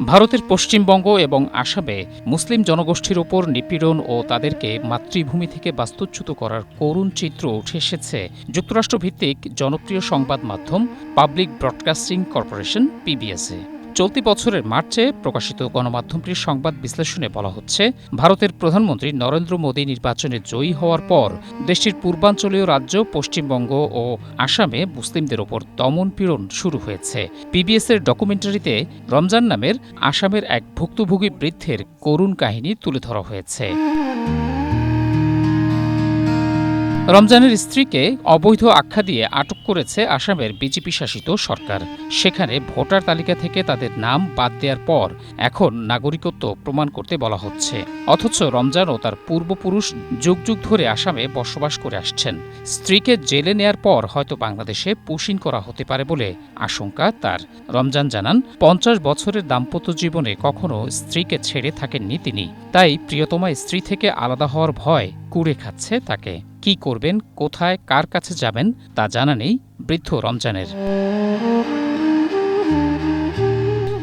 ভারতের পশ্চিমবঙ্গ এবং আসামে মুসলিম জনগোষ্ঠীর ওপর নিপীড়ন ও তাদেরকে মাতৃভূমি থেকে বাস্তুচ্যুত করার করুণ চিত্র উঠে এসেছে যুক্তরাষ্ট্রভিত্তিক জনপ্রিয় সংবাদ মাধ্যম পাবলিক ব্রডকাস্টিং কর্পোরেশন পিবিএসে। চলতি বছরের মার্চে প্রকাশিত গণমাধ্যমটির সংবাদ বিশ্লেষণে বলা হচ্ছে, ভারতের প্রধানমন্ত্রী নরেন্দ্র মোদী নির্বাচনে জয়ী হওয়ার পর দেশটির পূর্বাঞ্চলীয় রাজ্য পশ্চিমবঙ্গ ও আসামে মুসলিমদের ওপর দমন-পীড়ন শুরু হয়েছে। পিবিএসের ডকুমেন্টারিতে রমজান নামের আসামের এক ভুক্তভোগী বৃদ্ধের করুণ কাহিনী তুলে ধরা হয়েছে। রমজানের স্ত্রীকে অবৈধ আখ্যা দিয়ে আটক করেছে আসামের বিজেপি শাসিত সরকার। সেখানে ভোটার তালিকা থেকে তাদের নাম বাদ দেওয়ার পর এখন নাগরিকত্ব প্রমাণ করতে বলা হচ্ছে। অথচ রমজান ও তার পূর্বপুরুষ যুগ যুগ ধরে আসামে বসবাস করে আসছেন। স্ত্রীকে জেলে নেয়ার পর হয়তো বাংলাদেশে পুশিন করা হতে পারে বলে আশঙ্কা তার। রমজান জানান, ৫০ বছরের দাম্পত্য জীবনে কখনো স্ত্রীকে ছেড়ে থাকেননি তিনি। তাই প্রিয়তমা স্ত্রী থেকে আলাদা হওয়ার ভয় কুরে খাচ্ছে তাকে। কি করবেন, কোথায়, কার কাছে যাবেন তা জানা নেই বৃদ্ধ রমজানের।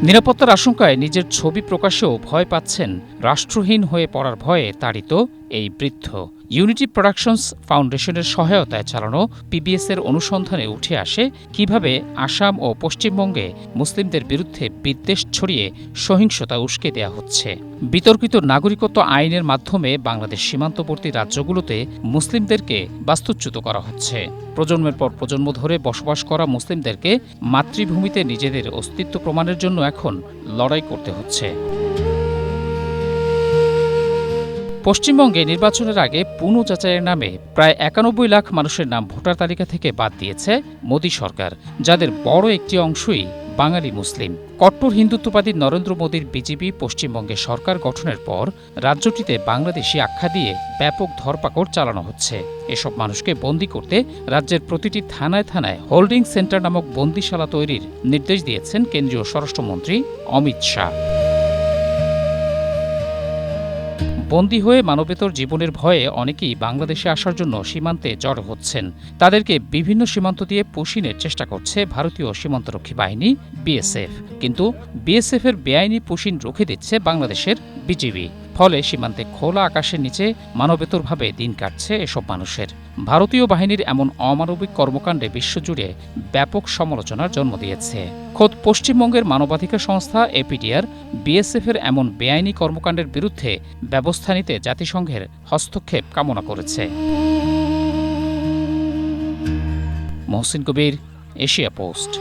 নিরাপত্তার আশঙ্কায় নিজের ছবি প্রকাশেও ভয় পাচ্ছেন। রাষ্ট্রহীন হয়ে পড়ার ভয়ে তাড়িত এই বৃদ্ধ। ইউনিটি প্রোডাকশনস ফাউন্ডেশনের সহায়তায় চালানো পিবিএসের অনুসন্ধানে উঠে আসে কিভাবে আসাম ও পশ্চিমবঙ্গে মুসলিমদের বিরুদ্ধে বিদ্বেষ ছড়িয়ে সহিংসতা উস্কে দেয়া হচ্ছে। বিতর্কিত নাগরিকত্ব আইনের মাধ্যমে বাংলাদেশ সীমান্তবর্তী রাজ্যগুলোতে মুসলিমদেরকে বাস্তুচ্যুত করা হচ্ছে। প্রজন্মের পর প্রজন্ম ধরে বসবাস করা মুসলিমদেরকে মাতৃভূমিতে নিজেদের অস্তিত্ব প্রমাণের জন্য এখন লড়াই করতে হচ্ছে। পশ্চিমবঙ্গে নির্বাচনের আগে পুনঃযাচাইয়ের নামে প্রায় ৯১ লাখ মানুষের নাম ভোটার তালিকা থেকে বাদ দিয়েছে মোদী সরকার, যাদের বড় একটি অংশই বাঙালি মুসলিম। কট্টর হিন্দুত্ববাদী নরেন্দ্র মোদীর বিজেপি পশ্চিমবঙ্গে সরকার গঠনের পর রাজ্যটিতে বাংলাদেশি আখ্যা দিয়ে ব্যাপক ধরপাকড় চালানো হচ্ছে। এসব মানুষকে বন্দী করতে রাজ্যের প্রতিটি থানায় থানায় হোল্ডিং সেন্টার নামক বন্দিশালা তৈরির নির্দেশ দিয়েছেন কেন্দ্রীয় স্বরাষ্ট্রমন্ত্রী অমিত শাহ। বন্দী হয়ে মানবেতর জীবনের ভয়ে অনেকেই বাংলাদেশে আসার জন্য সীমান্তে জড়ো হচ্ছেন। তাদেরকে বিভিন্ন সীমান্ত দিয়ে পুশিনের চেষ্টা করছে ভারতীয় সীমান্তরক্ষী বাহিনী বিএসএফ। কিন্তু বিএসএফের বেআইনি পুশিন রুখে দিচ্ছে বাংলাদেশের বিজিবি। ফলে সীমান্তে খোলা আকাশের নিচে মানবেতরভাবে দিন কাটছে এসব মানুষের। ভারতীয় বাহিনীর এমন অমানবিক কর্মকাণ্ডে বিশ্বজুড়ে ব্যাপক সমালোচনার জন্ম দিয়েছে। খোদ পশ্চিমবঙ্গের মানবাধিকার সংস্থা এপিডিআর বিএসএফের এমন বেআইনি কর্মকাণ্ডের বিরুদ্ধে ব্যবস্থা নিতে জাতিসংঘের হস্তক্ষেপ কামনা করেছে। মহসিন কবির, এশিয়া পোস্ট।